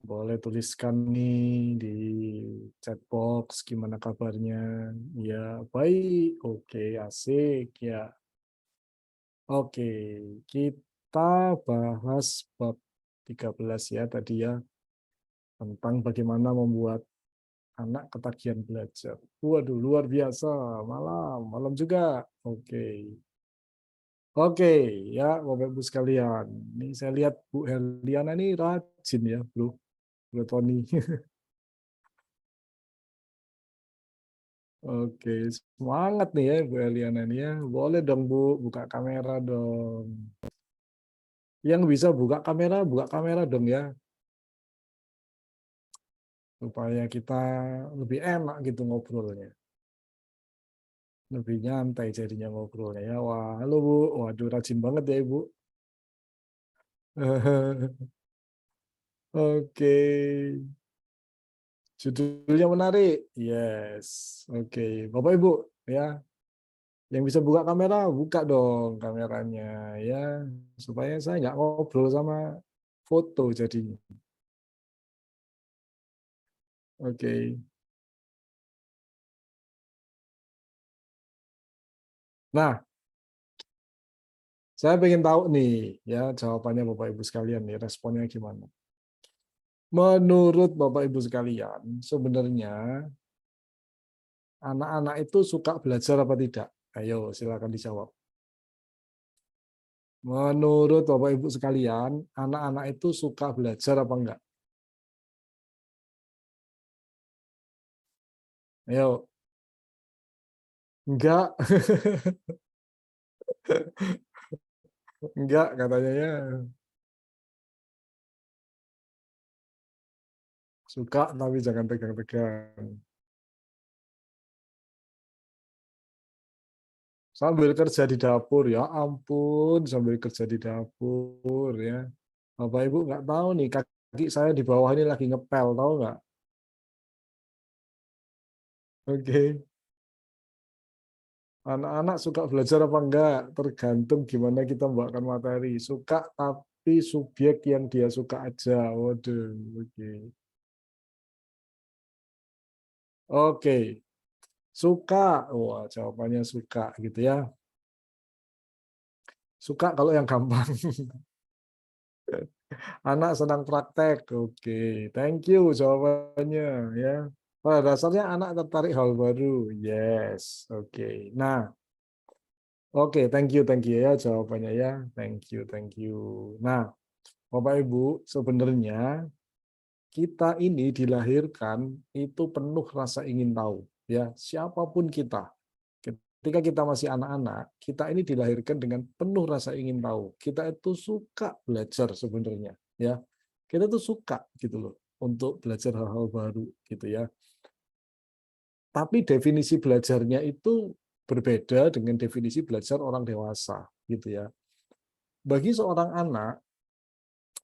Boleh tuliskan nih di chat box gimana kabarnya. Ya, baik. Oke, asik ya. Oke, kita bahas bab 13 ya tadi ya, tentang bagaimana membuat anak ketagihan belajar. Waduh, luar biasa. Malam, malam juga. Oke. Oke, ya Bapak Ibu sekalian. Ini saya lihat Bu Herliana ini rajin ya, Bro Tony. Oke, semangat nih ya Bu Eliana nih ya. Boleh dong Bu, buka kamera dong. Yang bisa buka kamera dong ya, supaya kita lebih enak gitu ngobrolnya. Lebih nyantai jadinya ngobrolnya ya. Wah, halo Bu. Waduh, rajin banget ya Ibu. Oke, judulnya menarik. Yes, oke. Bapak Ibu ya, yang bisa buka kamera, buka dong kameranya ya, supaya saya nggak ngobrol sama foto jadinya. Oke. Nah, saya pengen tahu nih ya jawabannya Bapak Ibu sekalian nih, responnya gimana. Menurut Bapak Ibu sekalian, sebenarnya anak-anak itu suka belajar apa tidak? Ayo, silakan dijawab. Menurut Bapak Ibu sekalian, anak-anak itu suka belajar apa enggak? Ayo, enggak. Enggak katanya ya. Suka tapi jangan pegang-pegang. Sambil kerja di dapur, ya ampun, sambil kerja di dapur ya. Bapak Ibu nggak tahu nih, kaki saya di bawah ini lagi ngepel, tahu nggak? Oke. Anak-anak suka belajar apa enggak? Tergantung gimana kita membawakan materi. Suka tapi subjek yang dia suka aja. Waduh, oke. Oke, suka. Wah, jawabannya suka gitu ya. Suka kalau yang gampang. Anak senang praktek. Oke, thank you jawabannya ya. Pada dasarnya anak tertarik hal baru. Yes, oke. Nah, oke, thank you ya jawabannya ya. Thank you. Nah, Bapak Ibu, sebenarnya kita ini dilahirkan itu penuh rasa ingin tahu, ya. Siapapun kita, ketika kita masih anak-anak, kita ini dilahirkan dengan penuh rasa ingin tahu. Kita itu suka belajar sebenarnya, ya. Kita tuh suka gitu loh untuk belajar hal-hal baru gitu ya. Tapi definisi belajarnya itu berbeda dengan definisi belajar orang dewasa gitu ya. Bagi seorang anak,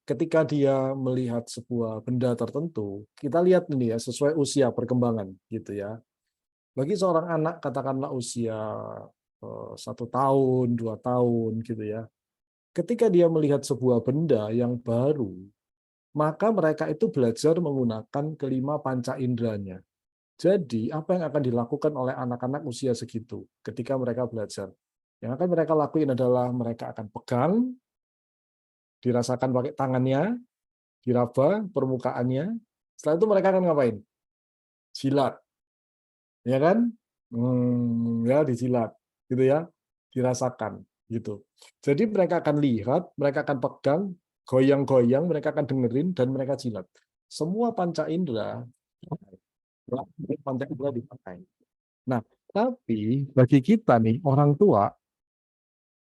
ketika dia melihat sebuah benda tertentu, kita lihat ini ya sesuai usia perkembangan gitu ya. Bagi seorang anak katakanlah usia 1 tahun, 2 tahun gitu ya. Ketika dia melihat sebuah benda yang baru, maka mereka itu belajar menggunakan kelima panca inderanya. Jadi, apa yang akan dilakukan oleh anak-anak usia segitu ketika mereka belajar? Yang akan mereka lakuin adalah mereka akan pegang, dirasakan pakai tangannya, diraba permukaannya. Setelah itu mereka akan ngapain? Jilat, ya kan? Ya dijilat, gitu ya, dirasakan, gitu. Jadi mereka akan lihat, mereka akan pegang, goyang-goyang, mereka akan dengerin dan mereka jilat. Semua panca indera, panca indera dipakai. Nah, tapi bagi kita nih orang tua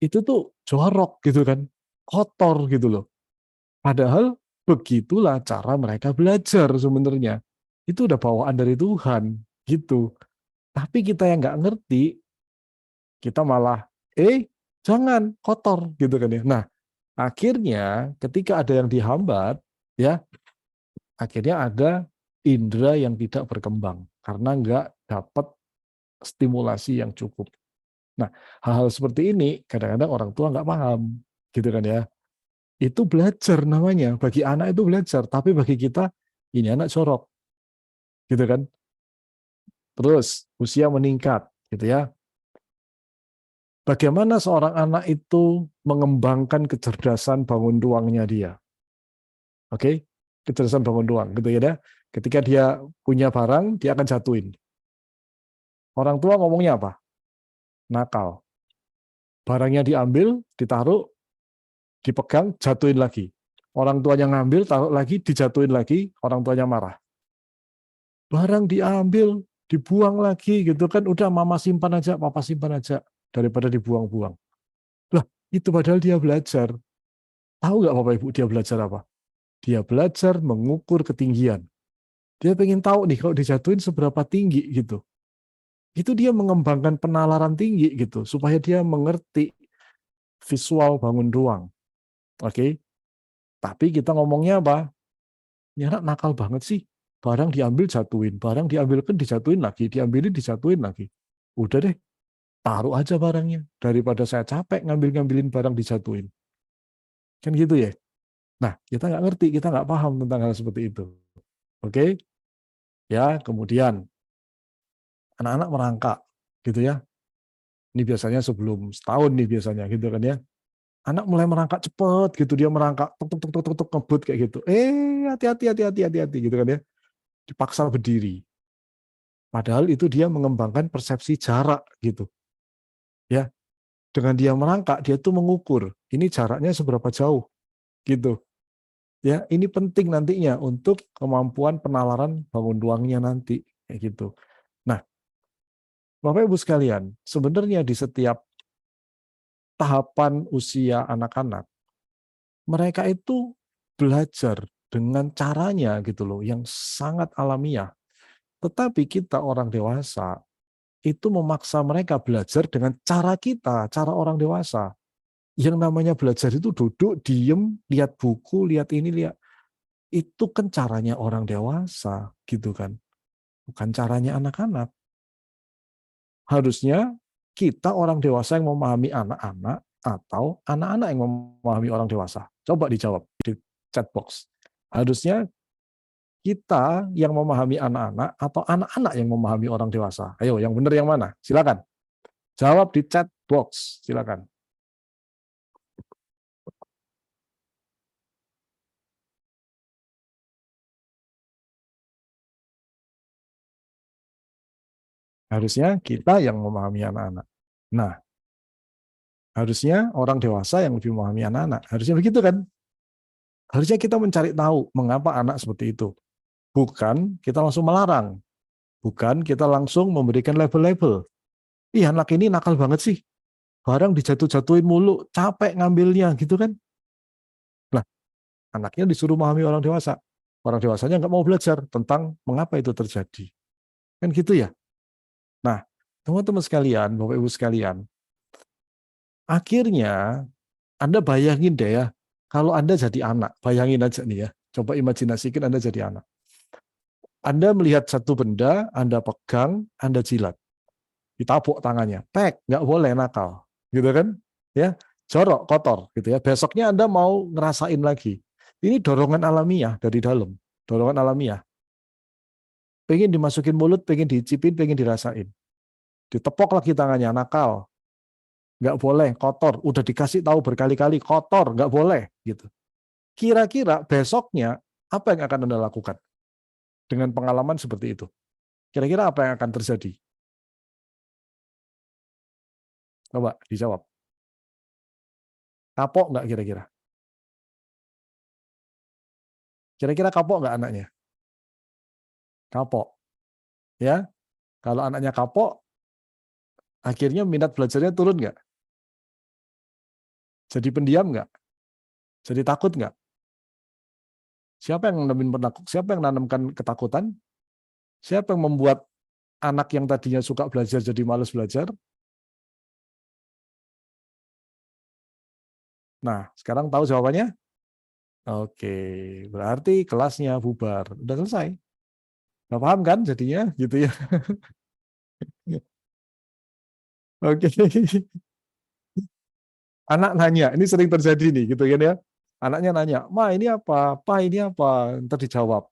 itu tuh jorok gitu kan, kotor gitu loh. Padahal begitulah cara mereka belajar sebenarnya. Itu udah bawaan dari Tuhan gitu. Tapi kita yang nggak ngerti, kita malah jangan kotor gitu kan ya. Nah, akhirnya ketika ada yang dihambat ya, akhirnya ada indera yang tidak berkembang karena nggak dapat stimulasi yang cukup. Nah, hal-hal seperti ini kadang-kadang orang tua nggak paham, gitu kan ya. Itu belajar namanya, bagi anak itu belajar, tapi bagi kita ini anak jorok, gitu kan? Terus usia meningkat, gitu ya. Bagaimana seorang anak itu mengembangkan kecerdasan bangun ruangnya dia? Oke, kecerdasan bangun ruang, gitu ya. Ketika dia punya barang, dia akan jatuhin. Orang tua ngomongnya apa? Nakal. Barangnya diambil, ditaruh, dipegang, jatuhin lagi. Orang tuanya ngambil, taruh lagi, dijatuhin lagi, orang tuanya marah. Barang diambil, dibuang lagi, gitu kan? Udah mama simpan aja, papa simpan aja, daripada dibuang-buang. Lah, itu padahal dia belajar. Tahu nggak Bapak Ibu dia belajar apa? Dia belajar mengukur ketinggian. Dia pengen tahu nih kalau dijatuhin seberapa tinggi gitu. Itu dia mengembangkan penalaran tinggi gitu supaya dia mengerti visual bangun ruang. Oke. Tapi kita ngomongnya apa? Ini anak nakal banget sih. Barang diambil jatuhin, barang diambil kan dijatuhin lagi, diambilin dijatuhin lagi. Udah deh, taruh aja barangnya daripada saya capek ngambil-ngambilin barang dijatuhin. Kan gitu ya. Nah, kita nggak ngerti, kita nggak paham tentang hal seperti itu. Oke, ya kemudian anak-anak merangkak, gitu ya. Ini biasanya sebelum setahun nih biasanya, gitu kan ya. Anak mulai merangkak cepet, gitu dia merangkak, tuk tuk tuk tuk tuk tuk ngebut kayak gitu. Hati-hati, hati-hati, hati-hati, gitu kan ya. Dipaksa berdiri. Padahal itu dia mengembangkan persepsi jarak, gitu. Ya, dengan dia merangkak, dia tuh mengukur ini jaraknya seberapa jauh, gitu. Ya, ini penting nantinya untuk kemampuan penalaran bangun ruangnya nanti, kayak gitu. Nah, Bapak Ibu sekalian, sebenarnya di setiap tahapan usia anak-anak, mereka itu belajar dengan caranya gitu loh, yang sangat alamiah. Tetapi kita orang dewasa itu memaksa mereka belajar dengan cara kita, cara orang dewasa. Yang namanya belajar itu duduk, diem, lihat buku, lihat ini, lihat itu kan caranya orang dewasa, gitu kan. Bukan caranya anak-anak. Harusnya kita orang dewasa yang memahami anak-anak atau anak-anak yang memahami orang dewasa. Coba dijawab di chat box. Harusnya kita yang memahami anak-anak atau anak-anak yang memahami orang dewasa. Ayo, yang benar yang mana? Silakan. Jawab di chat box. Silakan. Harusnya kita yang memahami anak-anak. Nah, harusnya orang dewasa yang lebih memahami anak-anak. Harusnya begitu kan? Harusnya kita mencari tahu mengapa anak seperti itu. Bukan kita langsung melarang. Bukan kita langsung memberikan label-label. Ih, anak ini nakal banget sih. Barang dijatuh-jatuhin mulu, capek ngambilnya gitu kan. Nah, anaknya disuruh memahami orang dewasa. Orang dewasanya nggak mau belajar tentang mengapa itu terjadi. Kan gitu ya. Nah, teman-teman sekalian, Bapak Ibu sekalian, akhirnya Anda bayangin deh ya, kalau Anda jadi anak, bayangin aja nih ya, coba imajinasikan Anda jadi anak. Anda melihat satu benda, Anda pegang, Anda jilat, ditabuk tangannya, tek, nggak boleh nakal, gitu kan? Ya, jorok, kotor, gitu ya. Besoknya Anda mau ngerasain lagi. Ini dorongan alamiah dari dalam, dorongan alamiah. Pengen dimasukin mulut, pengen dicipin, pengen dirasain. Ditepok lagi tangannya, nakal, nggak boleh, kotor. Udah dikasih tahu berkali-kali, kotor, nggak boleh, gitu. Kira-kira besoknya apa yang akan Anda lakukan dengan pengalaman seperti itu? Kira-kira apa yang akan terjadi? Coba dijawab. Kapok nggak kira-kira? Kira-kira kapok nggak anaknya? Kapok. Ya, kalau anaknya kapok, akhirnya minat belajarnya turun nggak? Jadi pendiam nggak? Jadi takut nggak? Siapa yang nanamin penakut? Siapa yang nanamkan ketakutan? Siapa yang membuat anak yang tadinya suka belajar jadi malas belajar? Nah, sekarang tahu jawabannya? Oke, berarti kelasnya bubar. Udah selesai. Nggak paham kan jadinya? Gitu ya. Oke. Anak nanya, ini sering terjadi nih, gitu kan ya. Anaknya nanya, Ma ini apa? Pa ini apa? Ntar dijawab.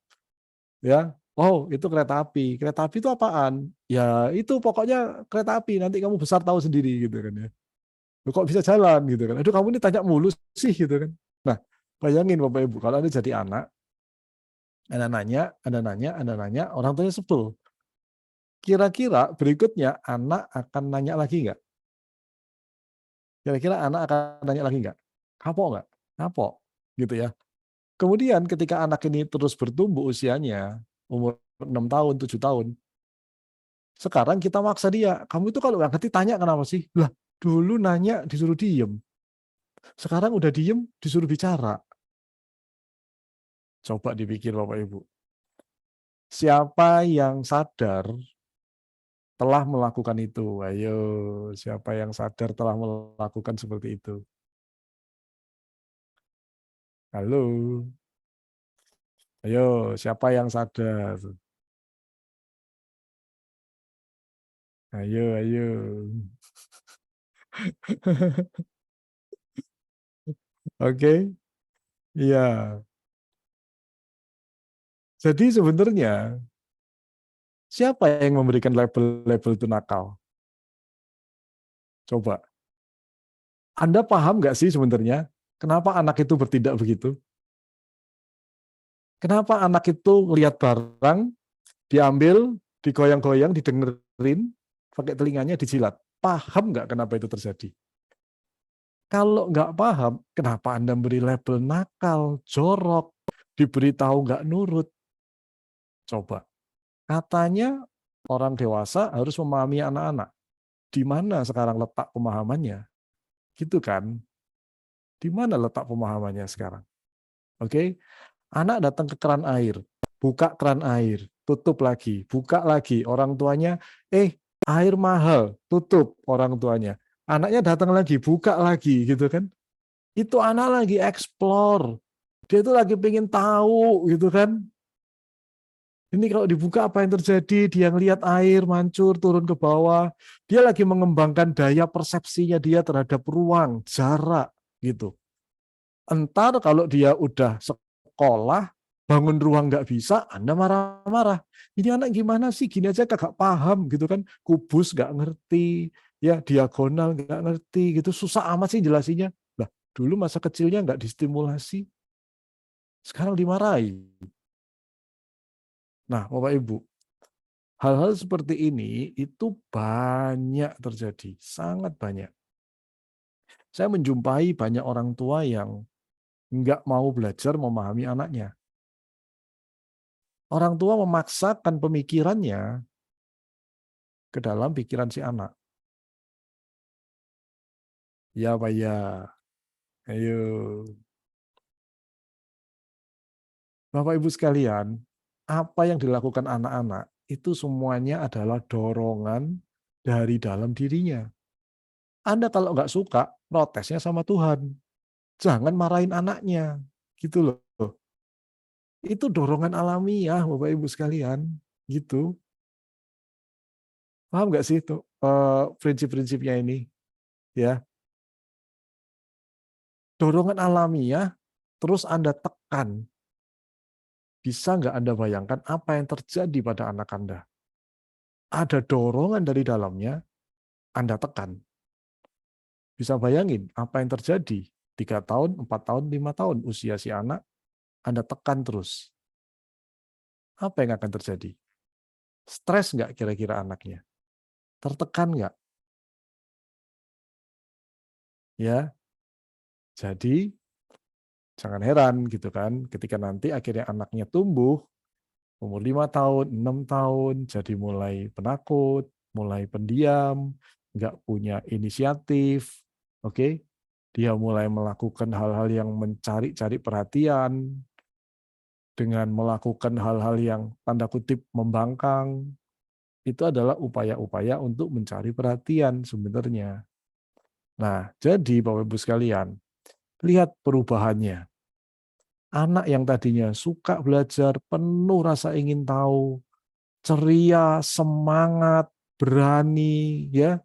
Ya. Oh, itu kereta api. Kereta api itu apaan? Ya, itu pokoknya kereta api. Nanti kamu besar tahu sendiri gitu kan ya. Loh, kok bisa jalan gitu kan. Aduh, kamu ini tanya mulu sih gitu kan. Nah, bayangin Bapak Ibu, kalau Anda jadi anak, Anda nanya, orang tuanya sebel. Kira-kira berikutnya anak akan nanya lagi nggak? Kira-kira anak akan nanya lagi nggak? Kapok nggak? Kapok, gitu ya. Kemudian ketika anak ini terus bertumbuh usianya, umur 6 tahun, 7 tahun, sekarang kita maksa dia, kamu itu kalau nggak ngerti tanya kenapa sih? Lah, dulu nanya disuruh diem, sekarang udah diem disuruh bicara. Coba dipikir Bapak Ibu. Siapa yang sadar telah melakukan itu? Ayo, siapa yang sadar telah melakukan seperti itu? Halo, ayo, siapa yang sadar? Ayo, ayo. Oke, iya. Jadi sebenarnya siapa yang memberikan label-label itu nakal? Coba. Anda paham nggak sih sebenarnya kenapa anak itu bertindak begitu? Kenapa anak itu lihat barang, diambil, digoyang-goyang, didengerin, pakai telinganya dijilat? Paham nggak kenapa itu terjadi? Kalau nggak paham, kenapa Anda beri label nakal, jorok, diberitahu nggak nurut? Coba. Katanya orang dewasa harus memahami anak-anak. Di mana sekarang letak pemahamannya? Gitu kan? Di mana letak pemahamannya sekarang? Oke, anak datang ke keran air, buka keran air, tutup lagi, buka lagi. Orang tuanya, air mahal, tutup orang tuanya. Anaknya datang lagi, buka lagi, gitu kan? Itu anak lagi explore. Dia itu lagi pengen tahu, gitu kan? Ini kalau dibuka apa yang terjadi? Dia ngelihat air mancur turun ke bawah. Dia lagi mengembangkan daya persepsinya dia terhadap ruang, jarak, gitu. Entar kalau dia udah sekolah, bangun ruang nggak bisa, Anda marah-marah. Ini anak gimana sih? Gini aja kagak paham gitu kan. Kubus nggak ngerti, ya diagonal nggak ngerti gitu. Susah amat sih jelasinnya. Lah, dulu masa kecilnya nggak distimulasi, sekarang dimarahi. Nah, Bapak Ibu, hal-hal seperti ini itu banyak terjadi, sangat banyak. Saya menjumpai banyak orang tua yang nggak mau belajar memahami anaknya. Orang tua memaksakan pemikirannya ke dalam pikiran si anak. Ya, Pak, ya. Ayo. Bapak Ibu sekalian, apa yang dilakukan anak-anak itu semuanya adalah dorongan dari dalam dirinya. Anda kalau nggak suka, protesnya sama Tuhan. Jangan marahin anaknya. Gitu loh. Itu dorongan alamiah, Bapak Ibu sekalian. Gitu. Paham nggak sih itu prinsip-prinsipnya ini? Ya, dorongan alamiah, terus Anda tekan. Bisa nggak Anda bayangkan apa yang terjadi pada anak Anda? Ada dorongan dari dalamnya, Anda tekan. Bisa bayangin apa yang terjadi? 3 tahun, 4 tahun, 5 tahun usia si anak, Anda tekan terus. Apa yang akan terjadi? Stres nggak kira-kira anaknya? Tertekan nggak? Ya, jadi jangan heran gitu kan, ketika nanti akhirnya anaknya tumbuh, umur 5 tahun, 6 tahun, jadi mulai penakut, mulai pendiam, nggak punya inisiatif, oke? Dia mulai melakukan hal-hal yang mencari-cari perhatian, dengan melakukan hal-hal yang tanda kutip membangkang, itu adalah upaya-upaya untuk mencari perhatian sebenarnya. Nah, jadi Bapak Ibu sekalian, lihat perubahannya. Anak yang tadinya suka belajar, penuh rasa ingin tahu, ceria, semangat, berani, ya.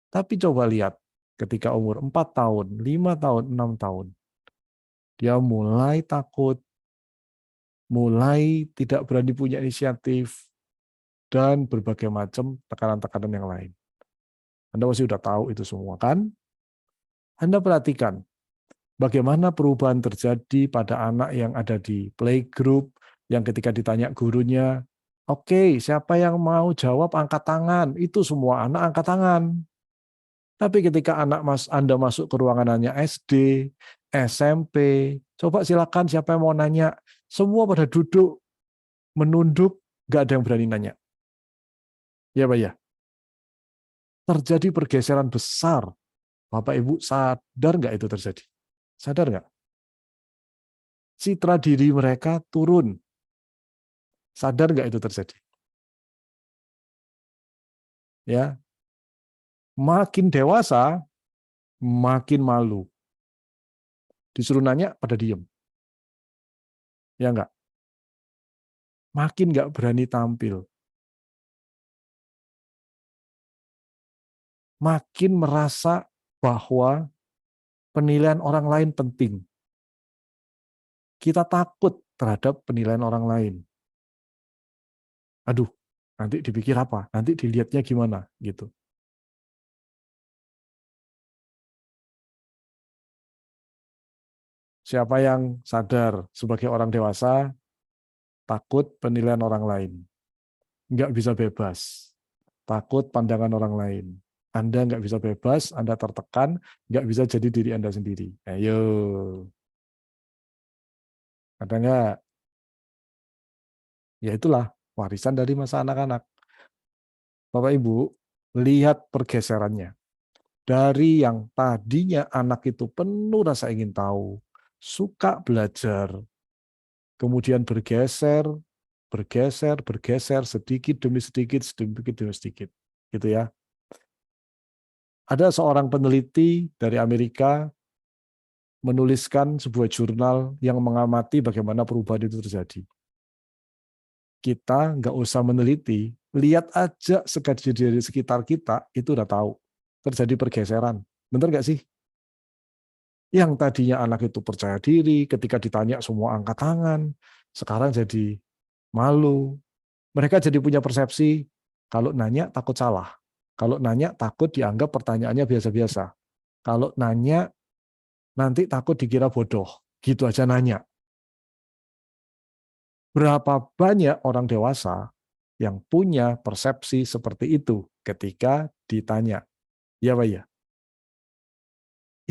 Tapi coba lihat, ketika umur 4 tahun, 5 tahun, 6 tahun, dia mulai takut, mulai tidak berani punya inisiatif, dan berbagai macam tekanan-tekanan yang lain. Anda pasti sudah tahu itu semua kan? Anda perhatikan bagaimana perubahan terjadi pada anak yang ada di playgroup, yang ketika ditanya gurunya, oke, siapa yang mau jawab angkat tangan, itu semua anak angkat tangan. Tapi ketika Anda masuk ke ruangannya SD, SMP, coba silakan siapa yang mau nanya, semua pada duduk, menunduk, nggak ada yang berani nanya. Ya Pak ya, terjadi pergeseran besar. Bapak Ibu sadar nggak itu terjadi? Sadar nggak? Citra diri mereka turun. Sadar nggak itu terjadi? Ya, makin dewasa, makin malu. Disuruh nanya, pada diem. Ya nggak? Makin nggak berani tampil. Makin merasa bahwa penilaian orang lain penting. Kita takut terhadap penilaian orang lain. Aduh, nanti dipikir apa? Nanti dilihatnya gimana? Gitu. Siapa yang sadar sebagai orang dewasa, takut penilaian orang lain. Nggak bisa bebas. Takut pandangan orang lain. Anda nggak bisa bebas, Anda tertekan, nggak bisa jadi diri Anda sendiri. Ayo. Ada nggak? Ya itulah warisan dari masa anak-anak. Bapak Ibu, lihat pergeserannya. Dari yang tadinya anak itu penuh rasa ingin tahu, suka belajar, kemudian bergeser, bergeser, bergeser, sedikit demi sedikit, sedikit demi sedikit. Gitu ya. Ada seorang peneliti dari Amerika menuliskan sebuah jurnal yang mengamati bagaimana perubahan itu terjadi. Kita nggak usah meneliti, lihat aja di sekitar kita, itu udah tahu. Terjadi pergeseran. Benar nggak sih? Yang tadinya anak itu percaya diri, ketika ditanya semua angkat tangan, sekarang jadi malu. Mereka jadi punya persepsi, kalau nanya takut salah. Kalau nanya takut dianggap pertanyaannya biasa-biasa. Kalau nanya nanti takut dikira bodoh. Gitu aja nanya. Berapa banyak orang dewasa yang punya persepsi seperti itu ketika ditanya? Ya Pak ya?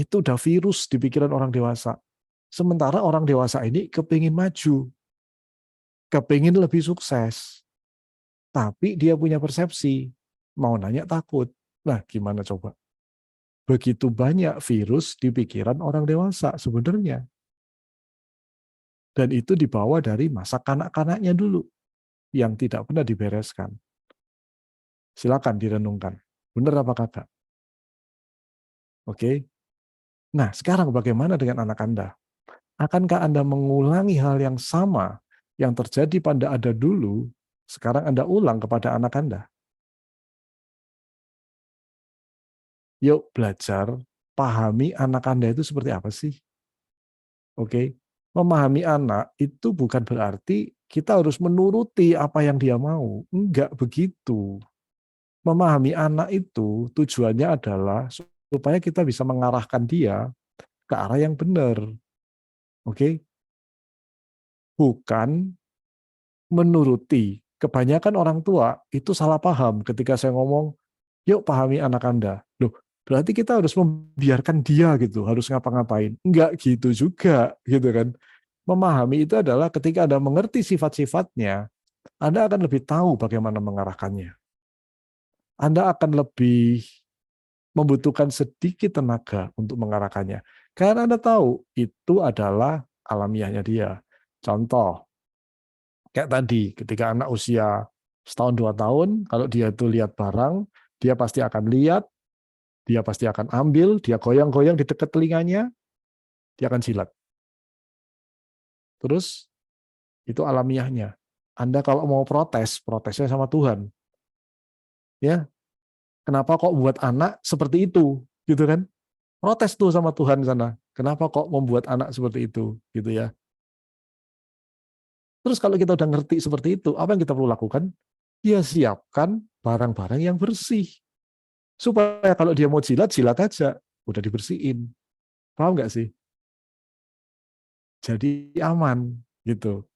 Itu udah virus di pikiran orang dewasa. Sementara orang dewasa ini kepingin maju, kepingin lebih sukses. Tapi dia punya persepsi, mau nanya takut. Nah, gimana coba? Begitu banyak virus di pikiran orang dewasa sebenarnya. Dan itu dibawa dari masa kanak-kanaknya dulu, yang tidak pernah dibereskan. Silakan direnungkan. Benar apa kagak? Oke. Nah, sekarang bagaimana dengan anak Anda? Akankah Anda mengulangi hal yang sama yang terjadi pada Anda dulu, sekarang Anda ulang kepada anak Anda? Yuk belajar, pahami anak Anda itu seperti apa sih? Oke. Memahami anak itu bukan berarti kita harus menuruti apa yang dia mau. Enggak begitu. Memahami anak itu tujuannya adalah supaya kita bisa mengarahkan dia ke arah yang benar. Oke? Bukan menuruti. Kebanyakan orang tua itu salah paham ketika saya ngomong, yuk pahami anak Anda. Loh, berarti kita harus membiarkan dia gitu, harus ngapa-ngapain. Enggak gitu juga, gitu kan. Memahami itu adalah ketika Anda mengerti sifat-sifatnya, Anda akan lebih tahu bagaimana mengarahkannya. Anda akan lebih membutuhkan sedikit tenaga untuk mengarahkannya. Karena Anda tahu itu adalah alamiahnya dia. Contoh, kayak tadi, ketika anak usia setahun 2 tahun, kalau dia itu lihat barang, dia pasti akan lihat, dia pasti akan ambil, dia goyang-goyang di dekat telinganya, dia akan silat. Terus itu alamiahnya. Anda kalau mau protes, protesnya sama Tuhan. Ya, kenapa kok buat anak seperti itu, gitu kan? Protes tuh sama Tuhan sana. Kenapa kok membuat anak seperti itu, gitu ya? Terus kalau kita udah ngerti seperti itu, apa yang kita perlu lakukan? Ya siapkan barang-barang yang bersih. Supaya kalau dia mau jilat, jilat aja. Udah dibersihin. Paham nggak sih? Jadi aman gitu.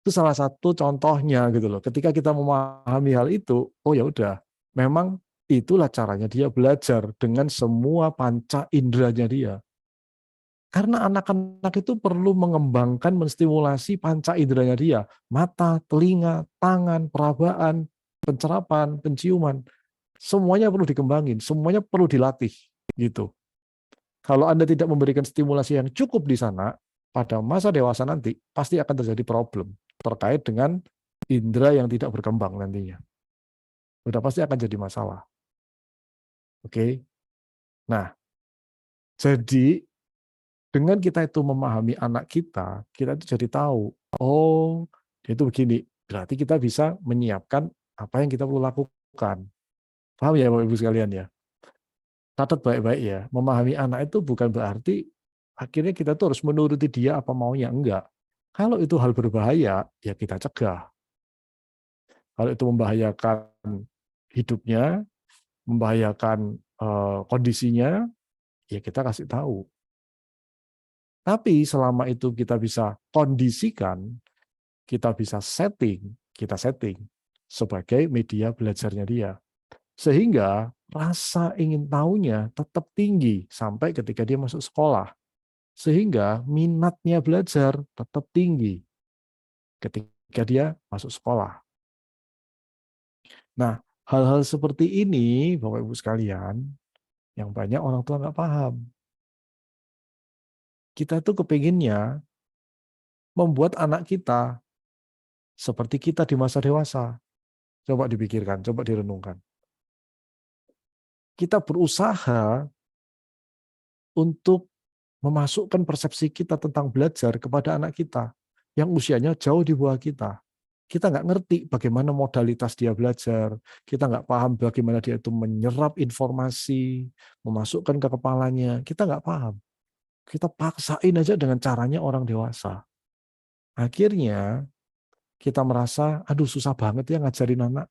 Itu salah satu contohnya gitu loh. Ketika kita memahami hal itu, oh ya udah, memang itulah caranya dia belajar dengan semua panca inderanya dia. Karena anak-anak itu perlu mengembangkan, menstimulasi panca inderanya dia. Mata, telinga, tangan, perabaan, pencerapan, penciuman. Semuanya perlu dikembangin, semuanya perlu dilatih. Gitu. Kalau Anda tidak memberikan stimulasi yang cukup di sana, pada masa dewasa nanti, pasti akan terjadi problem terkait dengan indera yang tidak berkembang nantinya. Udah pasti akan jadi masalah. Oke. Nah, jadi dengan kita itu memahami anak kita itu jadi tahu, oh, dia itu begini. Berarti kita bisa menyiapkan apa yang kita perlu lakukan. Paham ya Bapak Ibu sekalian ya? Catat baik-baik ya. Memahami anak itu bukan berarti akhirnya kita tuh harus menuruti dia apa maunya. Enggak. Kalau itu hal berbahaya, ya kita cegah. Kalau itu membahayakan hidupnya, membahayakan kondisinya, ya kita kasih tahu. Tapi selama itu kita bisa kondisikan, kita bisa kita setting sebagai media belajarnya dia. Sehingga rasa ingin tahunya tetap tinggi sampai ketika dia masuk sekolah. Sehingga minatnya belajar tetap tinggi ketika dia masuk sekolah. Nah, hal-hal seperti ini, Bapak Ibu sekalian, yang banyak orang tua nggak paham. Kita tuh kepinginnya membuat anak kita seperti kita di masa dewasa. Coba dipikirkan, coba direnungkan. Kita berusaha untuk memasukkan persepsi kita tentang belajar kepada anak kita yang usianya jauh di bawah kita. Kita nggak ngerti bagaimana modalitas dia belajar, kita nggak paham bagaimana dia itu menyerap informasi, memasukkan ke kepalanya, kita nggak paham. Kita paksain aja dengan caranya orang dewasa. Akhirnya kita merasa, aduh susah banget ya ngajarin anak.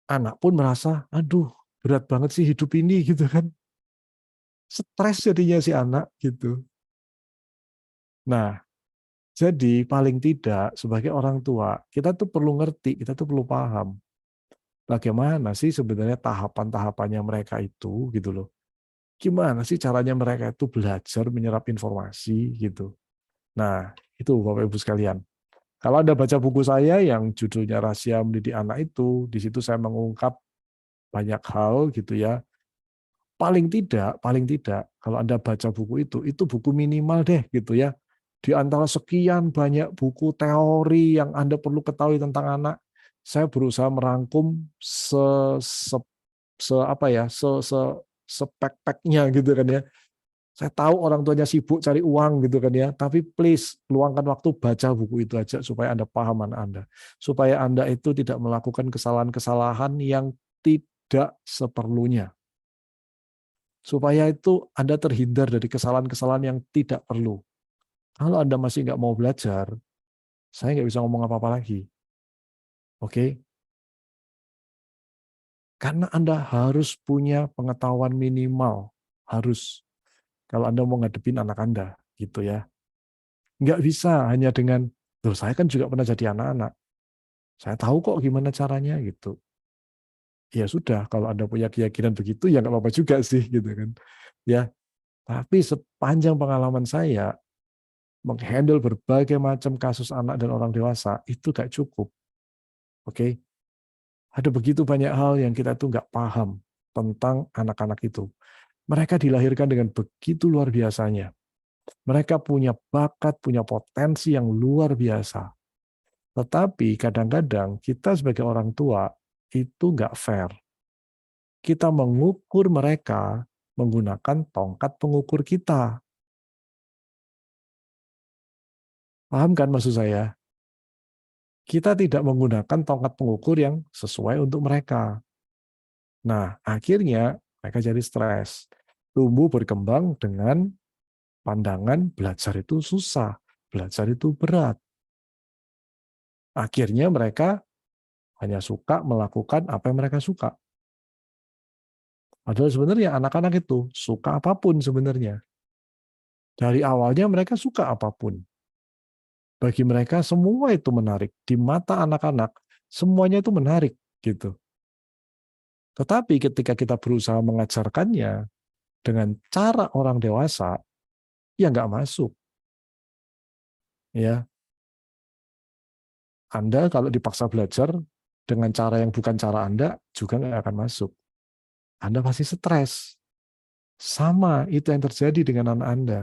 Anak pun merasa, aduh berat banget sih hidup ini gitu kan. Stres jadinya si anak gitu. Nah, jadi paling tidak sebagai orang tua, kita tuh perlu ngerti, kita tuh perlu paham bagaimana sih sebenarnya tahapan-tahapannya mereka itu gitu loh. Gimana sih caranya mereka itu belajar menyerap informasi gitu. Nah, itu Bapak Ibu sekalian. Kalau Anda baca buku saya yang judulnya Rahasia Mendidik Anak itu, di situ saya mengungkap banyak hal gitu ya. Paling tidak kalau Anda baca buku itu buku minimal deh gitu ya. Di antara sekian banyak buku teori yang Anda perlu ketahui tentang anak, saya berusaha merangkum se, se apa ya, sepek-peknya gitu kan ya. Saya tahu orang tuanya sibuk cari uang gitu kan ya, tapi please luangkan waktu baca buku itu aja supaya Anda paham anak Anda. Supaya Anda itu tidak melakukan kesalahan-kesalahan yang tidak seperlunya. Supaya itu Anda terhindar dari kesalahan-kesalahan yang tidak perlu. Kalau Anda masih nggak mau belajar, saya nggak bisa ngomong apa-apa lagi. Oke? Karena Anda harus punya pengetahuan minimal. Harus. Kalau Anda mau ngadepin anak Anda. Gitu ya. Nggak bisa hanya dengan, loh saya kan juga pernah jadi anak-anak. Saya tahu kok gimana caranya gitu. Ya sudah, kalau Anda punya keyakinan begitu, ya nggak apa-apa juga sih. Gitu kan. Ya, tapi sepanjang pengalaman saya, menghandle berbagai macam kasus anak dan orang dewasa itu gak cukup. Oke, ada begitu banyak hal yang kita tuh nggak paham tentang anak-anak itu. Mereka dilahirkan dengan begitu luar biasanya. Mereka punya bakat, punya potensi yang luar biasa. Tetapi kadang-kadang kita sebagai orang tua itu nggak fair. Kita mengukur mereka menggunakan tongkat pengukur kita. Paham kan maksud saya? Kita tidak menggunakan tongkat pengukur yang sesuai untuk mereka. Nah, akhirnya mereka jadi stres. Tumbuh berkembang dengan pandangan belajar itu susah, belajar itu berat. Akhirnya mereka hanya suka melakukan apa yang mereka suka. Padahal sebenarnya anak-anak itu suka apapun sebenarnya. Dari awalnya mereka suka apapun. Bagi mereka semua itu menarik. Di mata anak-anak semuanya itu menarik gitu. Tetapi ketika kita berusaha mengajarkannya dengan cara orang dewasa, ya nggak masuk. Ya, Anda kalau dipaksa belajar dengan cara yang bukan cara Anda juga nggak akan masuk. Anda pasti stres. Sama itu yang terjadi dengan anak Anda.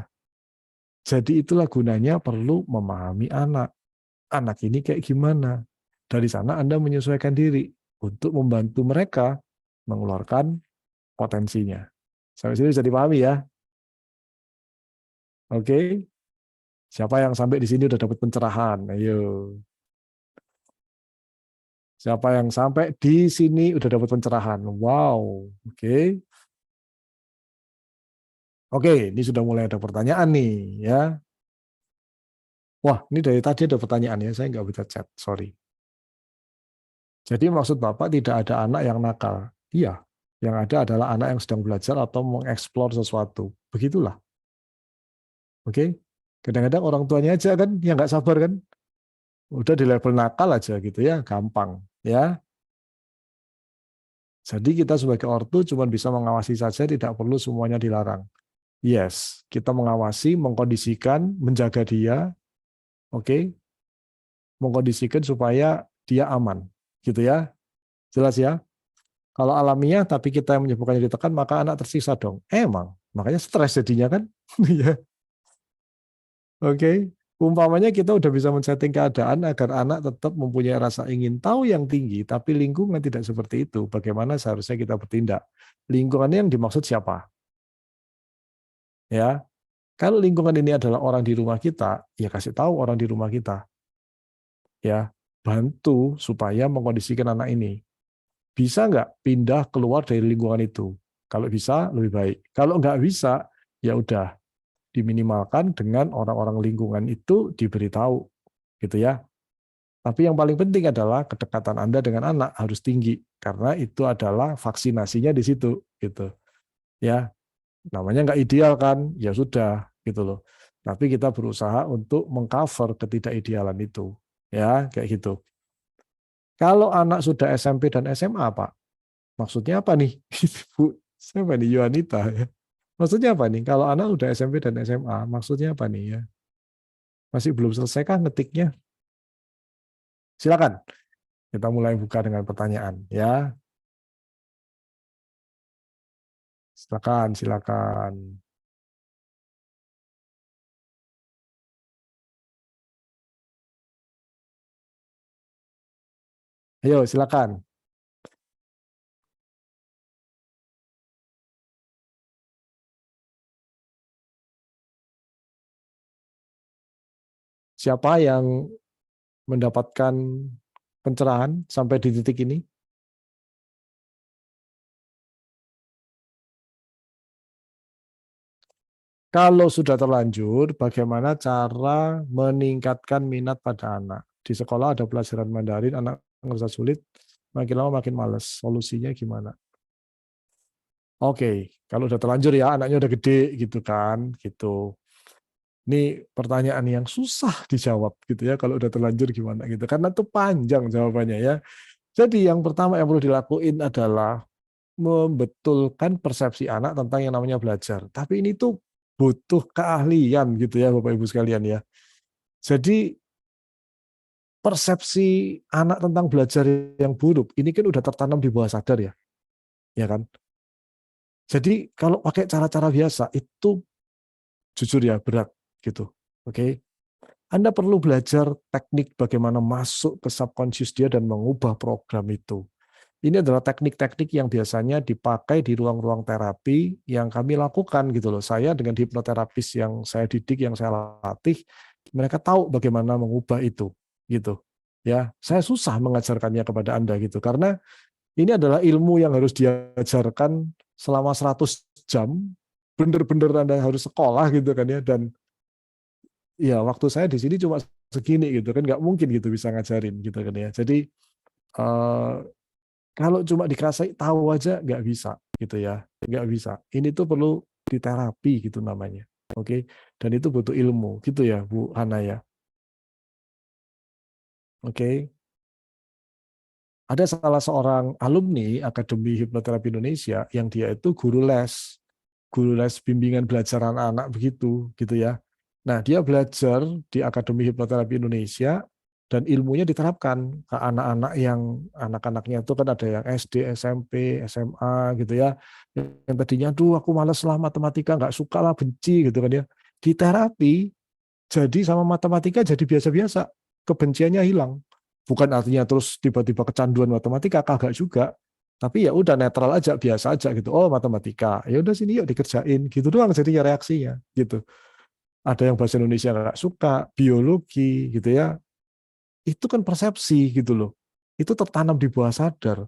Jadi itulah gunanya perlu memahami anak. Anak ini kayak gimana. Dari sana Anda menyesuaikan diri untuk membantu mereka mengeluarkan potensinya. Sampai sini bisa dipahami ya. Oke. Siapa yang sampai di sini udah dapat pencerahan? Ayo. Siapa yang sampai di sini udah dapat pencerahan? Wow. Oke. Oke, ini sudah mulai ada pertanyaan nih ya. Wah, ini dari tadi ada pertanyaan ya, saya nggak bisa chat, sorry. Jadi maksud Bapak tidak ada anak yang nakal? Iya, yang ada adalah anak yang sedang belajar atau mengeksplor sesuatu. Begitulah, oke? Kadang-kadang orang tuanya aja kan yang nggak sabar kan, udah di level nakal aja gitu ya, gampang ya. Jadi kita sebagai ortu cuma bisa mengawasi saja, tidak perlu semuanya dilarang. Yes, kita mengawasi, mengkondisikan, menjaga dia, oke? Mengkondisikan supaya dia aman, gitu ya. Jelas ya? Kalau alamiah tapi kita yang menyebabkannya ditekan, maka anak tersiksa dong. Emang, makanya stres jadinya kan. Ya, oke. Umpamanya kita udah bisa men-setting keadaan agar anak tetap mempunyai rasa ingin tahu yang tinggi, tapi lingkungan tidak seperti itu. Bagaimana seharusnya kita bertindak? Lingkungannya yang dimaksud siapa? Ya, kalau lingkungan ini adalah orang di rumah kita, ya kasih tahu orang di rumah kita. Ya, bantu supaya mengkondisikan anak ini. Bisa nggak pindah keluar dari lingkungan itu? Kalau bisa, lebih baik. Kalau nggak bisa, ya udah diminimalkan dengan orang-orang lingkungan itu diberitahu, gitu ya. Tapi yang paling penting adalah kedekatan Anda dengan anak harus tinggi karena itu adalah vaksinasinya di situ, gitu. Ya, namanya nggak ideal kan? Ya sudah, gitu loh. Tapi kita berusaha untuk mengcover ketidakidealan itu, ya kayak gitu. Kalau anak sudah SMP dan SMA, Pak, maksudnya apa nih? Bu, siapa nih Yuanita ya? Maksudnya apa nih? Kalau anak udah SMP dan SMA, maksudnya apa nih ya? Masih belum selesai kah ngetiknya? Silakan. Kita mulai buka dengan pertanyaan ya. Silakan, silakan. Ayo, silakan. Siapa yang mendapatkan pencerahan sampai di titik ini? Kalau sudah terlanjur, bagaimana cara meningkatkan minat pada anak? Di sekolah ada pelajaran Mandarin, anak ngerasa sulit, makin lama makin males. Solusinya gimana? Oke, kalau udah terlanjur ya, anaknya udah gede gitu kan, gitu. Ini pertanyaan yang susah dijawab gitu ya, kalau udah terlanjur gimana gitu. Karena itu panjang jawabannya ya. Jadi yang pertama yang perlu dilakuin adalah membetulkan persepsi anak tentang yang namanya belajar. Tapi ini tuh butuh keahlian gitu ya Bapak Ibu sekalian ya. Jadi persepsi anak tentang belajar yang buruk ini kan udah tertanam di bawah sadar ya, ya kan? Jadi kalau pakai cara-cara biasa itu jujur ya berat gitu. Oke. Anda perlu belajar teknik bagaimana masuk ke subconscious dia dan mengubah program itu. Ini adalah teknik-teknik yang biasanya dipakai di ruang-ruang terapi yang kami lakukan gitu loh. Saya dengan hipnoterapis yang saya didik, yang saya latih, mereka tahu bagaimana mengubah itu gitu. Ya, saya susah mengajarkannya kepada Anda gitu karena ini adalah ilmu yang harus diajarkan selama 100 jam. Bener-bener Anda harus sekolah gitu kan ya dan ya waktu saya di sini cuma segini gitu kan, nggak mungkin gitu bisa ngajarin gitu kan ya. Jadi eh, kalau cuma dikasih tahu aja nggak bisa gitu ya, nggak bisa. Ini tuh perlu diterapi gitu namanya. Oke, dan itu butuh ilmu gitu ya Bu Hana ya. Oke, ada salah seorang alumni Akademi Hipnoterapi Indonesia yang dia itu guru les bimbingan belajar anak-anak begitu gitu ya. Nah, dia belajar di Akademi Hipnoterapi Indonesia dan ilmunya diterapkan ke anak-anak yang anak-anaknya itu kan ada yang SD, SMP, SMA gitu ya. Yang tadinya, duh aku malas lah matematika, nggak suka lah, benci gitu kan ya. Di terapi, jadi sama matematika jadi biasa-biasa. Kebenciannya hilang. Bukan artinya terus tiba-tiba kecanduan matematika, kagak juga. Tapi ya udah netral aja, biasa aja gitu. Oh, matematika. Ya udah sini yuk dikerjain. Gitu doang jadinya reaksinya gitu. Ada yang bahasa Indonesia nggak suka, biologi gitu ya. Itu kan persepsi gitu loh. Itu tertanam di bawah sadar.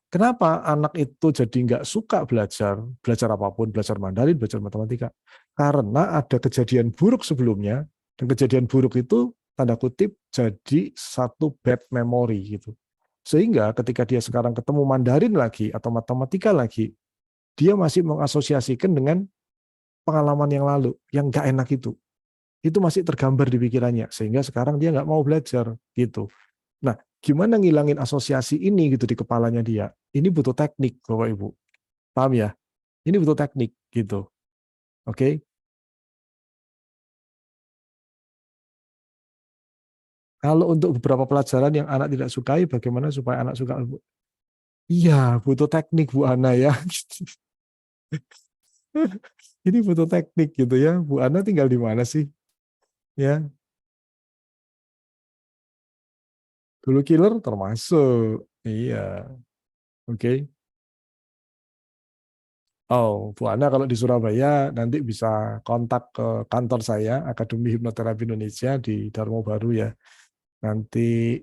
Kenapa anak itu jadi nggak suka belajar apapun, belajar Mandarin, belajar matematika? Karena ada kejadian buruk sebelumnya, dan kejadian buruk itu tanda kutip jadi satu bad memory gitu. Sehingga ketika dia sekarang ketemu Mandarin lagi atau matematika lagi, dia masih mengasosiasikan dengan pengalaman yang lalu, yang nggak enak itu. Itu masih tergambar di pikirannya, sehingga sekarang dia nggak mau belajar gitu. Nah, gimana ngilangin asosiasi ini gitu di kepalanya dia? Ini butuh teknik, Bapak Ibu. Paham ya? Ini butuh teknik gitu. Oke. Kalau untuk beberapa pelajaran yang anak tidak sukai, bagaimana supaya anak suka? Iya, butuh teknik Bu Ana ya. Ini butuh teknik gitu ya. Bu Ana tinggal di mana sih? Ya, dulu killer termasuk. Iya, oke. Oh, Bu Ana kalau di Surabaya nanti bisa kontak ke kantor saya, Akademi Hipnoterapi Indonesia di Darmo Baru ya. Nanti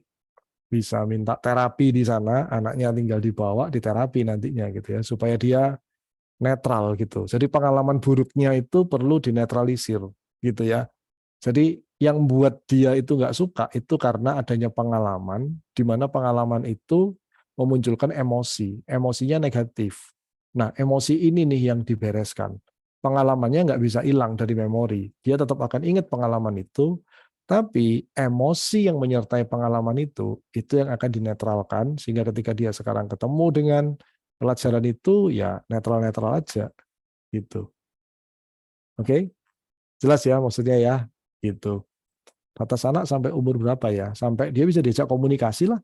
bisa minta terapi di sana, anaknya tinggal dibawa di terapi nantinya gitu ya, supaya dia netral gitu. Jadi pengalaman buruknya itu perlu dinetralisir gitu ya. Jadi yang buat dia itu nggak suka itu karena adanya pengalaman, di mana pengalaman itu memunculkan emosi, emosinya negatif. Nah, emosi ini nih yang dibereskan. Pengalamannya nggak bisa hilang dari memori. Dia tetap akan ingat pengalaman itu, tapi emosi yang menyertai pengalaman itu yang akan dinetralkan, sehingga ketika dia sekarang ketemu dengan pelajaran itu, ya netral-netral aja, gitu. Oke? Jelas ya maksudnya ya, gitu. Batas anak sampai umur berapa ya? Sampai dia bisa diajak komunikasi lah,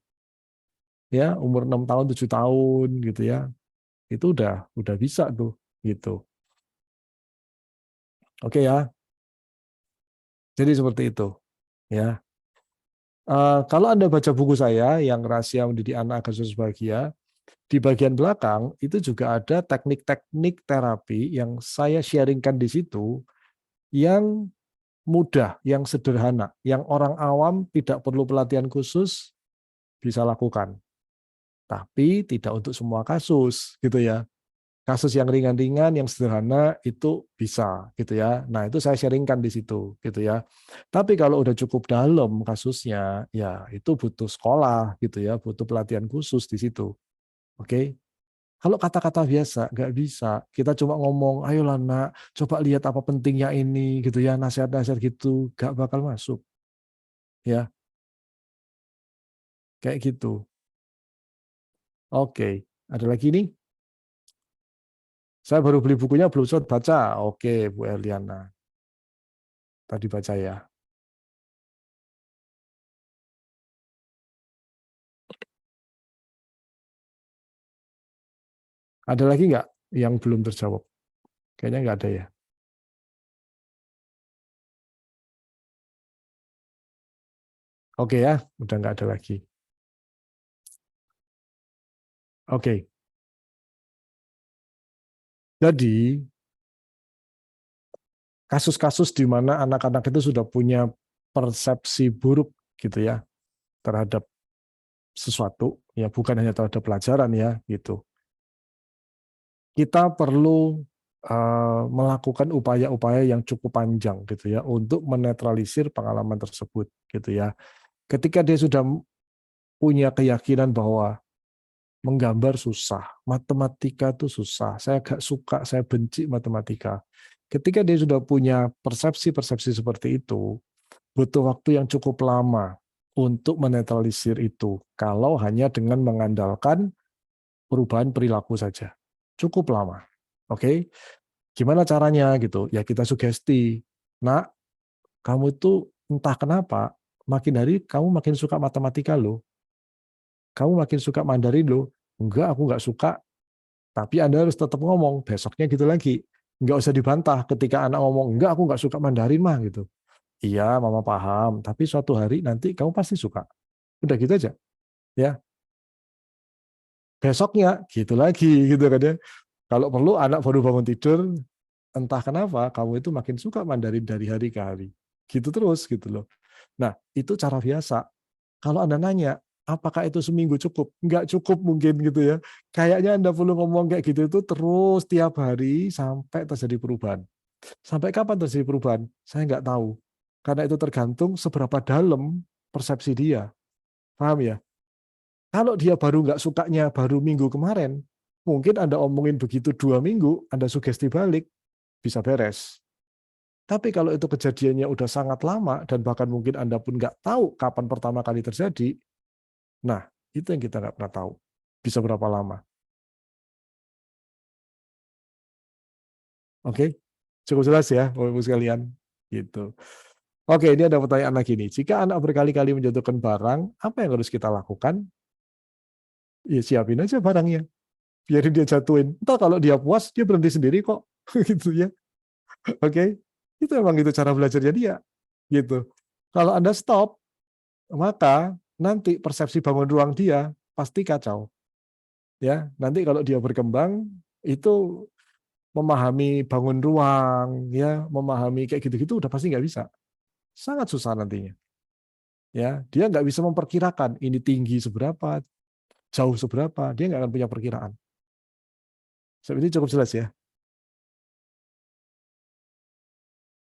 ya umur 6 tahun, 7 tahun gitu ya. Itu udah bisa tuh, gitu. Oke ya. Jadi seperti itu, ya. Kalau Anda baca buku saya yang Rahasia Mendidik Anak Agar Sukses Bahagia, di bagian belakang itu juga ada teknik-teknik terapi yang saya sharingkan di situ yang mudah, yang sederhana, yang orang awam tidak perlu pelatihan khusus bisa lakukan. Tapi tidak untuk semua kasus, gitu ya. Kasus yang ringan-ringan, yang sederhana itu bisa, gitu ya. Nah, itu saya sharingkan di situ, gitu ya. Tapi kalau udah cukup dalam kasusnya, ya itu butuh sekolah, gitu ya, butuh pelatihan khusus di situ. Oke. Kalau kata-kata biasa nggak bisa. Kita cuma ngomong, ayolah nak, coba lihat apa pentingnya ini, gitu ya, nasihat-nasihat gitu, nggak bakal masuk, ya, kayak gitu. Oke. Ada lagi nih? Saya baru beli bukunya, belum sempat baca. Oke, Bu Erliana. Tadi baca ya. Ada lagi nggak yang belum terjawab? Kayaknya nggak ada ya. Oke ya, udah nggak ada lagi. Oke, jadi kasus-kasus di mana anak-anak itu sudah punya persepsi buruk gitu ya terhadap sesuatu, ya bukan hanya terhadap pelajaran ya gitu. Kita perlu melakukan upaya-upaya yang cukup panjang gitu ya untuk menetralisir pengalaman tersebut gitu ya. Ketika dia sudah punya keyakinan bahwa menggambar susah, matematika itu susah, saya gak suka, saya benci matematika. Ketika dia sudah punya persepsi-persepsi seperti itu, butuh waktu yang cukup lama untuk menetralisir itu. Kalau hanya dengan mengandalkan perubahan perilaku saja, cukup lama. Oke, gimana caranya gitu? Ya kita sugesti, nak, kamu itu entah kenapa makin hari kamu makin suka matematika loh. Kamu makin suka Mandarin loh. Enggak, aku enggak suka. Tapi Anda harus tetap ngomong. Besoknya gitu lagi. Enggak usah dibantah ketika anak ngomong, enggak, aku enggak suka Mandarin mah gitu. Iya, mama paham. Tapi suatu hari nanti kamu pasti suka. Udah gitu aja. Ya, besoknya gitu lagi gitu kan ya. Kalau perlu anak baru bangun tidur, entah kenapa kamu itu makin suka Mandarin dari hari ke hari. Gitu terus gitu loh. Nah, itu cara biasa. Kalau Anda nanya, apakah itu seminggu cukup? Nggak cukup mungkin gitu ya. Kayaknya Anda perlu ngomong kayak gitu itu terus tiap hari sampai terjadi perubahan. Sampai kapan terjadi perubahan? Saya nggak tahu. Karena itu tergantung seberapa dalam persepsi dia. Paham ya? Kalau dia baru nggak sukanya baru minggu kemarin, mungkin Anda omongin begitu 2 minggu, Anda sugesti balik, bisa beres. Tapi kalau itu kejadiannya udah sangat lama dan bahkan mungkin Anda pun nggak tahu kapan pertama kali terjadi, nah itu yang kita nggak pernah tahu. Bisa berapa lama. Oke, cukup jelas ya Bapak-Ibu sekalian. Gitu. Oke, ini ada pertanyaan lagi nih. Jika anak berkali-kali menjatuhkan barang, apa yang harus kita lakukan? Ya siapin aja barangnya, biarin dia jatuhin. Entah kalau dia puas, dia berhenti sendiri kok. Gitu ya. Oke, itu emang itu cara belajarnya dia. Gitu. Kalau Anda stop, maka nanti persepsi bangun ruang dia pasti kacau. Ya, nanti kalau dia berkembang itu memahami bangun ruang, ya, memahami kayak gitu-gitu udah pasti nggak bisa. Sangat susah nantinya. Ya, dia nggak bisa memperkirakan ini tinggi seberapa, jauh seberapa, dia nggak akan punya perkiraan. Sampai ini cukup jelas ya.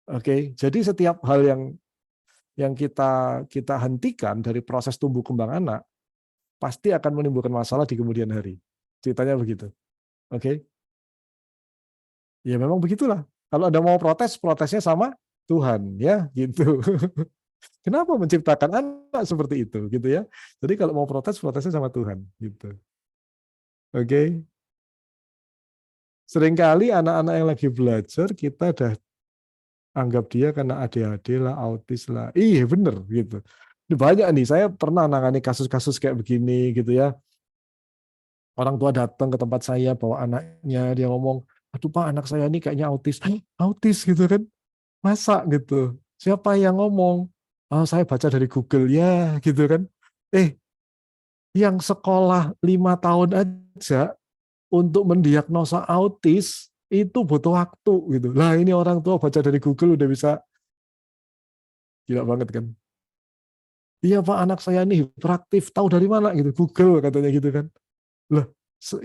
Oke, jadi setiap hal yang kita kita hentikan dari proses tumbuh kembang anak pasti akan menimbulkan masalah di kemudian hari. Ceritanya begitu. Oke, ya memang begitulah. Kalau Anda mau protes, protesnya sama Tuhan, ya gitu. Kenapa menciptakan anak seperti itu, gitu ya? Jadi kalau mau protes, protesnya sama Tuhan, gitu. Oke. Seringkali anak-anak yang lagi belajar kita udah anggap dia karena ADHD lah, autis lah. Iya bener gitu. Ini banyak nih, saya pernah nangani kasus-kasus kayak begini gitu ya. Orang tua datang ke tempat saya bawa anaknya, dia ngomong, aduh Pak, anak saya ini kayaknya autis. "Hah, autis gitu kan? Masa gitu? Siapa yang ngomong? Oh, saya baca dari Google ya gitu kan. Eh, yang sekolah 5 tahun aja untuk mendiagnosa autis itu butuh waktu gitu. Lah ini orang tua baca dari Google udah bisa, gila banget kan. Iya Pak, anak saya ini hiperaktif, tahu dari mana gitu, Google katanya gitu kan. Lah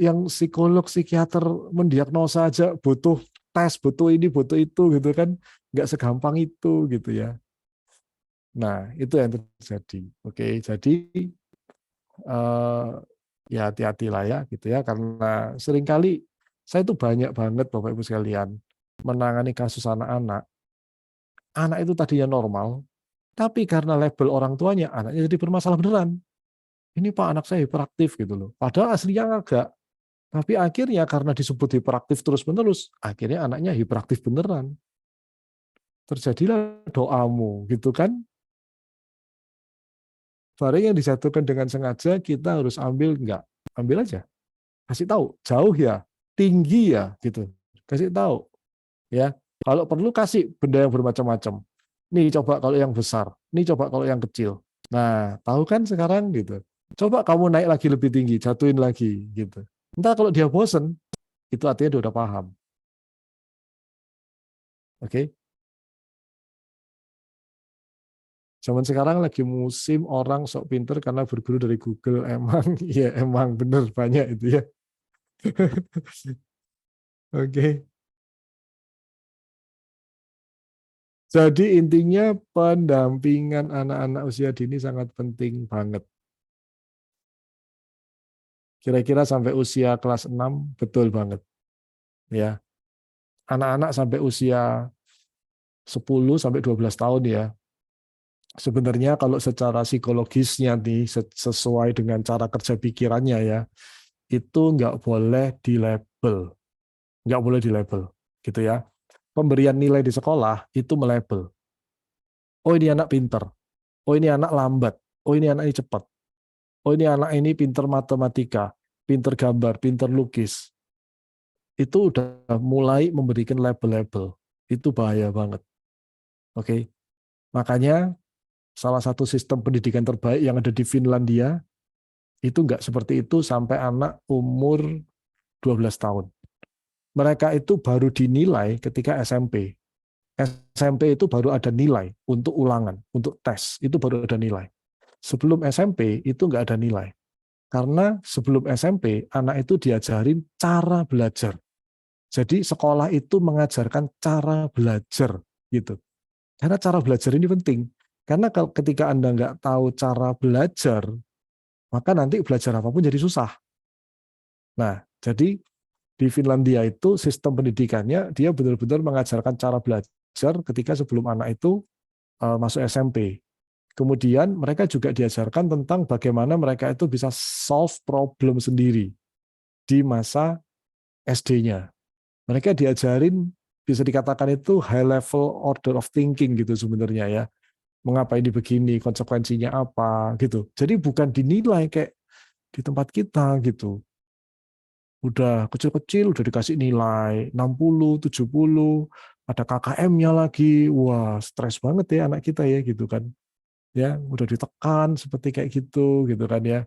yang psikolog, psikiater mendiagnosa aja butuh tes, butuh ini, butuh itu gitu kan. Nggak segampang itu gitu ya. Nah, itu yang terjadi. Oke, jadi eh, ya hati-hatilah ya gitu ya, karena seringkali saya itu banyak banget Bapak Ibu sekalian menangani kasus anak-anak. Anak itu tadinya normal, tapi karena label orang tuanya, anaknya jadi bermasalah beneran. Ini Pak, anak saya hiperaktif gitu loh. Padahal aslinya enggak. Tapi akhirnya karena disebut hiperaktif terus-menerus, akhirnya anaknya hiperaktif beneran. Terjadilah doamu gitu kan. Barang yang dijatuhkan dengan sengaja kita harus ambil enggak. Ambil aja. Kasih tahu, jauh ya, tinggi ya gitu. Kasih tahu ya. Kalau perlu kasih benda yang bermacam-macam. Nih coba kalau yang besar, nih coba kalau yang kecil. Nah, tahu kan sekarang gitu. Coba kamu naik lagi lebih tinggi, jatuhin lagi gitu. Entah kalau dia bosen, itu artinya dia udah paham. Oke. Zaman sekarang lagi musim orang sok pinter karena berguru dari Google. Emang, ya emang bener banyak itu ya. Oke. Jadi intinya pendampingan anak-anak usia dini sangat penting banget. Kira-kira sampai usia kelas 6 betul banget. Ya, anak-anak sampai usia 10 sampai 12 tahun ya. Sebenarnya kalau secara psikologisnya nih sesuai dengan cara kerja pikirannya ya, itu nggak boleh dilabel, nggak boleh dilabel, gitu ya. Pemberian nilai di sekolah itu melabel. Oh ini anak pinter, oh ini anak lambat, oh ini anak ini cepat, oh ini anak ini pinter matematika, pinter gambar, pinter lukis. Itu udah mulai memberikan label-label. Itu bahaya banget. Oke, makanya salah satu sistem pendidikan terbaik yang ada di Finlandia itu nggak seperti itu sampai anak umur 12 tahun. Mereka itu baru dinilai ketika SMP. SMP itu baru ada nilai untuk ulangan, untuk tes, itu baru ada nilai. Sebelum SMP itu nggak ada nilai. Karena sebelum SMP, anak itu diajarin cara belajar. Jadi sekolah itu mengajarkan cara belajar. Gitu. Karena cara belajar ini penting. Karena ketika Anda nggak tahu cara belajar, maka nanti belajar apapun jadi susah. Nah, jadi di Finlandia itu sistem pendidikannya dia benar-benar mengajarkan cara belajar ketika sebelum anak itu masuk SMP. Kemudian mereka juga diajarkan tentang bagaimana mereka itu bisa solve problem sendiri di masa SD-nya. Mereka diajarin bisa dikatakan itu high level order of thinking gitu sebenarnya ya. Mengapa ini begini, konsekuensinya apa gitu. Jadi bukan dinilai kayak di tempat kita gitu. Udah kecil-kecil udah dikasih nilai 60, 70, ada KKM-nya lagi. Wah, stres banget ya anak kita ya gitu kan. Ya, udah ditekan seperti kayak gitu kan ya.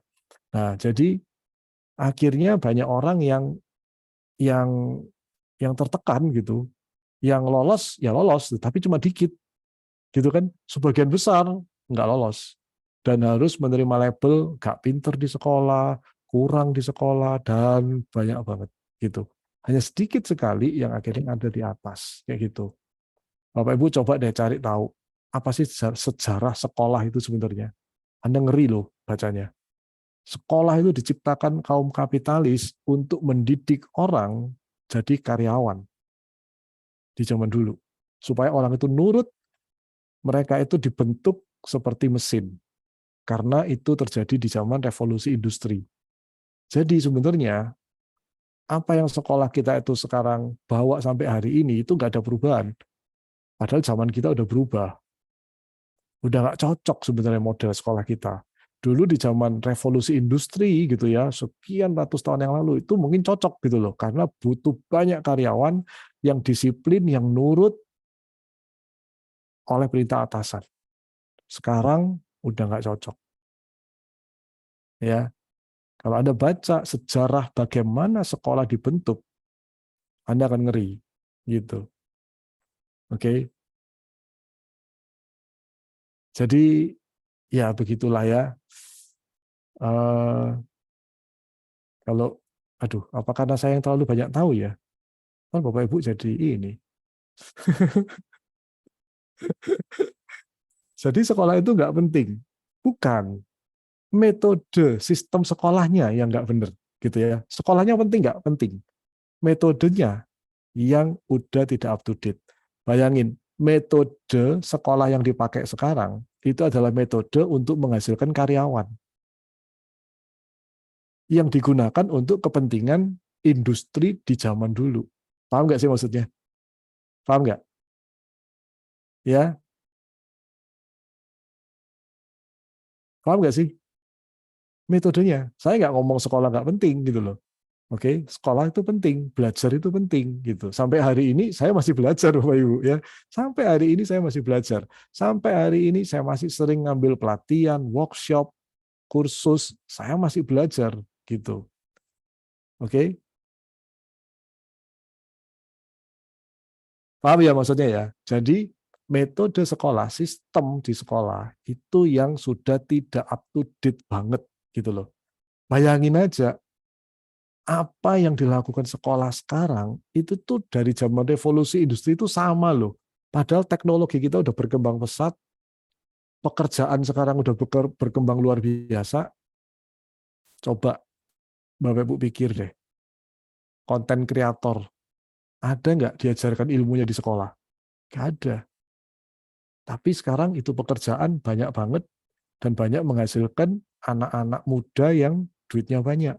Nah, jadi akhirnya banyak orang yang yang tertekan gitu. Yang lolos ya lolos, tapi cuma dikit gitu kan. Sebagian besar nggak lolos dan harus menerima label nggak pinter di sekolah, kurang di sekolah, dan banyak banget gitu. Hanya sedikit sekali yang akhirnya ada di atas kayak gitu. Bapak Ibu coba deh cari tahu apa sih sejarah sekolah itu sebenarnya. Anda ngeri loh bacanya. Sekolah itu diciptakan kaum kapitalis untuk mendidik orang jadi karyawan di zaman dulu. Supaya orang itu nurut, mereka itu dibentuk seperti mesin. Karena itu terjadi di zaman revolusi industri. Jadi sebenarnya apa yang sekolah kita itu sekarang bawa sampai hari ini itu nggak ada perubahan. Padahal zaman kita udah berubah. Udah nggak cocok sebenarnya model sekolah kita. Dulu di zaman revolusi industri gitu ya, sekian ratus tahun yang lalu itu mungkin cocok gitu loh, karena butuh banyak karyawan yang disiplin, yang nurut oleh perintah atasan. Sekarang udah nggak cocok. Ya, kalau Anda baca sejarah bagaimana sekolah dibentuk, Anda akan ngeri, gitu. Oke, jadi ya begitulah ya. Uh, kalau, aduh, apa karena saya yang terlalu banyak tahu ya? Kan Bapak Ibu jadi ini. Jadi sekolah itu nggak penting, bukan metode sistem sekolahnya yang nggak benar, gitu ya. Sekolahnya penting nggak penting, metodenya yang udah tidak up to date. Bayangin, metode sekolah yang dipakai sekarang itu adalah metode untuk menghasilkan karyawan yang digunakan untuk kepentingan industri di zaman dulu. Paham nggak sih maksudnya? Paham nggak? Ya, paham nggak sih metodenya? Saya nggak ngomong sekolah nggak penting gitu loh. Oke, sekolah itu penting, belajar itu penting gitu. Sampai hari ini saya masih belajar, Bapak Ibu ya. Sampai hari ini saya masih belajar. Sampai hari ini saya masih sering ngambil pelatihan, workshop, kursus, saya masih belajar gitu. Oke, paham ya maksudnya ya? Jadi metode sekolah, sistem di sekolah itu yang sudah tidak up to date banget gitu loh. Bayangin aja apa yang dilakukan sekolah sekarang itu tuh dari zaman revolusi industri itu sama loh. Padahal teknologi kita udah berkembang pesat, pekerjaan sekarang udah berkembang luar biasa. Coba Bapak Ibu pikir deh, konten kreator, ada nggak diajarkan ilmunya di sekolah? Nggak ada. Tapi sekarang itu pekerjaan banyak banget dan banyak menghasilkan anak-anak muda yang duitnya banyak.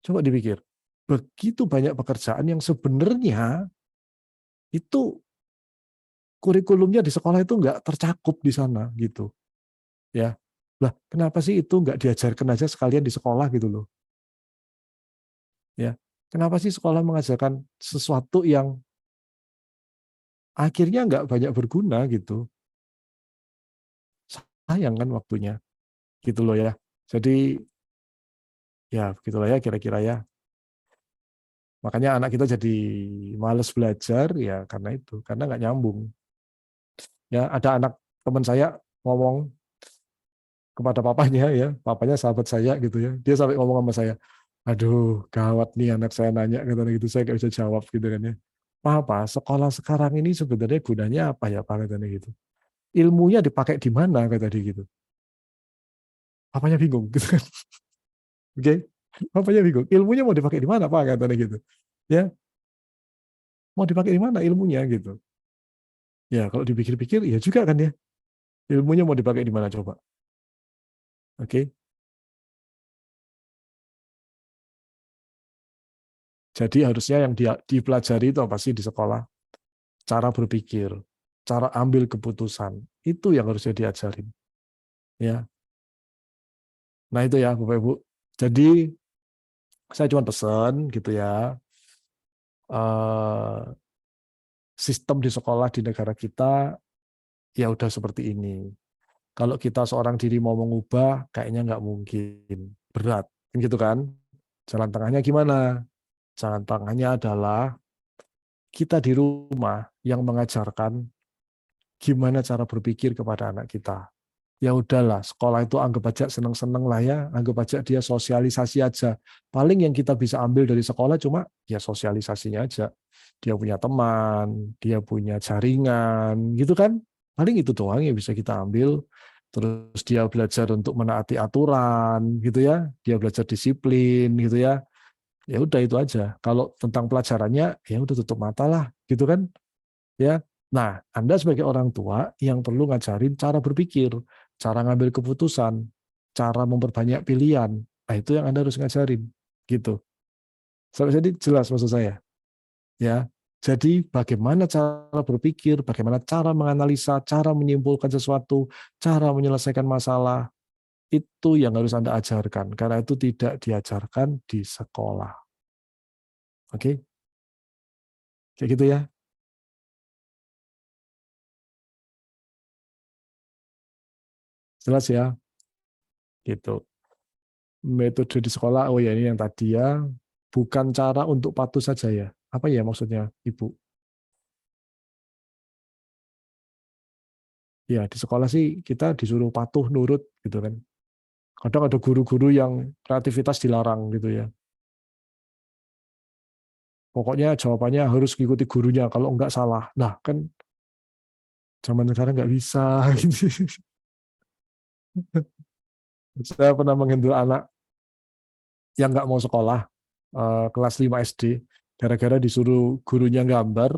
Coba dipikir, begitu banyak pekerjaan yang sebenarnya itu kurikulumnya di sekolah itu nggak tercakup di sana gitu, ya. Lah, kenapa sih itu nggak diajarkan aja sekalian di sekolah gitu loh, ya? Kenapa sih sekolah mengajarkan sesuatu yang akhirnya nggak banyak berguna gitu? Sayang kan waktunya, gitu loh ya. Jadi ya begitulah ya kira-kira ya. Makanya anak kita jadi males belajar ya karena itu, karena nggak nyambung. Ya ada anak teman saya ngomong kepada papanya ya, papanya sahabat saya gitu ya, dia sampai ngomong sama saya, aduh gawat nih anak saya nanya katanya gitu, saya nggak bisa jawab gitu kan ya. Apa sekolah sekarang ini sebenarnya gunanya apa ya Pak katanya gitu, ilmunya dipakai di mana kata dia gitu. Papanya bingung gitu kan. Oke, papanya bingung, ilmunya mau dipakai di mana Pak katanya gitu ya, mau dipakai di mana ilmunya gitu. Ya kalau dipikir-pikir ya juga kan ya, ilmunya mau dipakai di mana coba. Oke, jadi harusnya yang dipelajari itu apa sih di sekolah? Cara berpikir, cara ambil keputusan, itu yang harusnya diajarin. Ya, nah itu ya Bapak Ibu. Jadi saya cuma pesan gitu ya, eh, sistem di sekolah di negara kita ya udah seperti ini. Kalau kita seorang diri mau mengubah, kayaknya nggak mungkin, berat, gitu kan? Jalan tengahnya gimana? Jalan tengahnya adalah kita di rumah yang mengajarkan gimana cara berpikir kepada anak kita. Ya udahlah, sekolah itu anggap aja seneng-seneng lah ya, anggap aja dia sosialisasi aja. Paling yang kita bisa ambil dari sekolah cuma ya sosialisasinya aja. Dia punya teman, dia punya jaringan, gitu kan? Paling itu doang yang bisa kita ambil. Terus dia belajar untuk menaati aturan, gitu ya. Dia belajar disiplin, gitu ya. Ya udah itu aja. Kalau tentang pelajarannya, ya udah tutup mata lah, gitu kan? Ya. Nah, Anda sebagai orang tua yang perlu ngajarin cara berpikir, cara ngambil keputusan, cara memperbanyak pilihan. Nah, itu yang Anda harus ngajarin, gitu. Sampai jadi jelas maksud saya, ya. Jadi bagaimana cara berpikir, bagaimana cara menganalisa, cara menyimpulkan sesuatu, cara menyelesaikan masalah, itu yang harus Anda ajarkan karena itu tidak diajarkan di sekolah. Oke? Kayak gitu ya. Jelas ya, gitu. Metode di sekolah, oh ya ini yang tadi ya, bukan cara untuk patuh saja ya. Apa ya maksudnya, Ibu? Ya di sekolah sih kita disuruh patuh nurut gitu kan. Kadang ada guru-guru yang kreativitas dilarang gitu ya. Pokoknya jawabannya harus mengikuti gurunya, kalau enggak salah. Nah kan zaman sekarang nggak bisa. Gitu. Saya pernah menghandle anak yang nggak mau sekolah, kelas 5 SD, gara-gara disuruh gurunya gambar,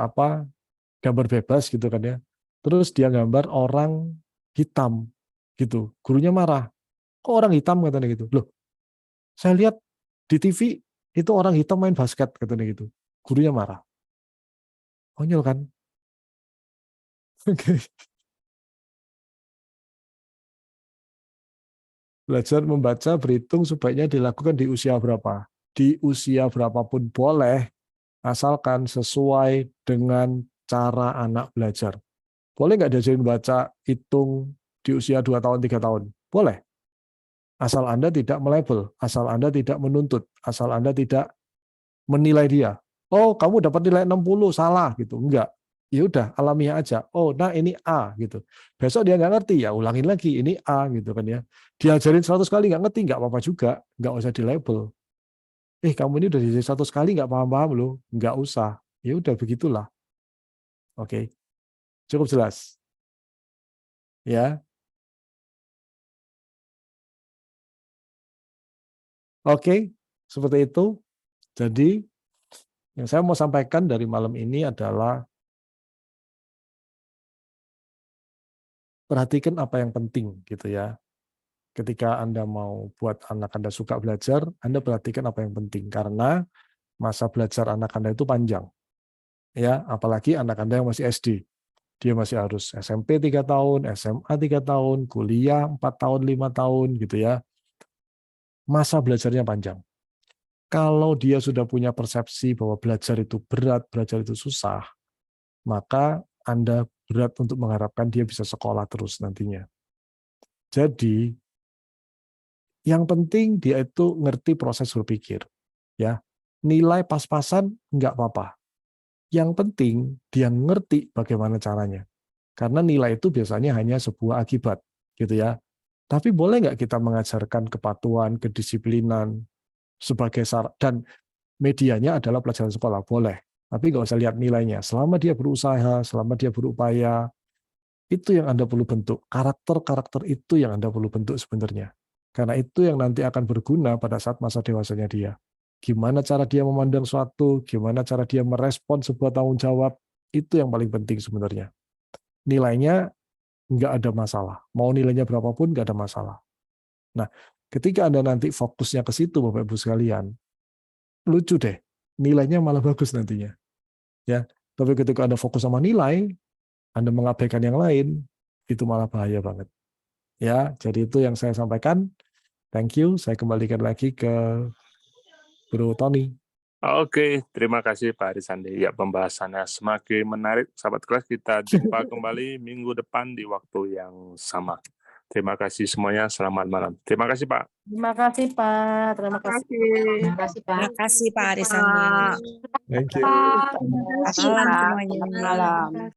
apa gambar bebas gitu kan ya. Terus dia gambar orang hitam gitu. Gurunya marah. Kok orang hitam katanya gitu. Loh, saya lihat di TV itu orang hitam main basket katanya gitu. Gurunya marah. Konyol kan? Oke. Belajar membaca, berhitung sebaiknya dilakukan di usia berapa? Di usia berapapun boleh, asalkan sesuai dengan cara anak belajar. Boleh nggak diajarin baca, hitung di usia 2 tahun, 3 tahun? Boleh. Asal Anda tidak melabel, asal Anda tidak menuntut, asal Anda tidak menilai dia. Oh, kamu dapat nilai 60, salah gitu. Enggak. Ya udah, alamiah aja. Oh, nah ini A gitu. Besok dia nggak ngerti, ya ulangin lagi. Ini A gitu kan ya. Diajarin 100 kali nggak ngerti, nggak apa-apa juga. Nggak usah di label. Kamu ini udah diajarin 100 kali nggak paham-paham loh. Nggak usah. Ya udah begitulah. Oke. Cukup jelas. Ya. Oke, seperti itu. Jadi yang saya mau sampaikan dari malam ini adalah perhatikan apa yang penting gitu ya. Ketika Anda mau buat anak Anda suka belajar, Anda perhatikan apa yang penting karena masa belajar anak Anda itu panjang. Ya, apalagi anak Anda yang masih SD. Dia masih harus SMP 3 tahun, SMA 3 tahun, kuliah 4 tahun, 5 tahun gitu ya. Masa belajarnya panjang. Kalau dia sudah punya persepsi bahwa belajar itu berat, belajar itu susah, maka Anda berat untuk mengharapkan dia bisa sekolah terus nantinya. Jadi, yang penting dia itu ngerti proses berpikir. Ya, nilai pas-pasan nggak apa-apa. Yang penting dia ngerti bagaimana caranya. Karena nilai itu biasanya hanya sebuah akibat, gitu ya. Tapi boleh nggak kita mengajarkan kepatuhan, kedisiplinan sebagai syarat, dan medianya adalah pelajaran sekolah, boleh. Tapi nggak usah lihat nilainya. Selama dia berusaha, selama dia berupaya, itu yang Anda perlu bentuk. Karakter-karakter itu yang Anda perlu bentuk sebenarnya. Karena itu yang nanti akan berguna pada saat masa dewasanya dia. Gimana cara dia memandang suatu, gimana cara dia merespon sebuah tanggung jawab, itu yang paling penting sebenarnya. Nilainya nggak ada masalah. Mau nilainya berapapun nggak ada masalah. Nah, ketika Anda nanti fokusnya ke situ, Bapak Ibu sekalian, lucu deh, nilainya malah bagus nantinya. Ya, tapi ketika Anda fokus sama nilai, Anda mengabaikan yang lain, itu malah bahaya banget. Ya, jadi itu yang saya sampaikan. Thank you. Saya kembalikan lagi ke Bro Tony. Oke, terima kasih Pak Arisandi. Ya, pembahasannya semakin menarik. Sahabat kelas, kita jumpa kembali minggu depan di waktu yang sama. Terima kasih semuanya. Selamat malam. Terima kasih, Pak. Terima kasih, Pak. Terima kasih. Terima kasih, Pak. Terima kasih Pak Arisandi. Thank you. Terima kasih, Malam Pak. semuanya. Selamat malam.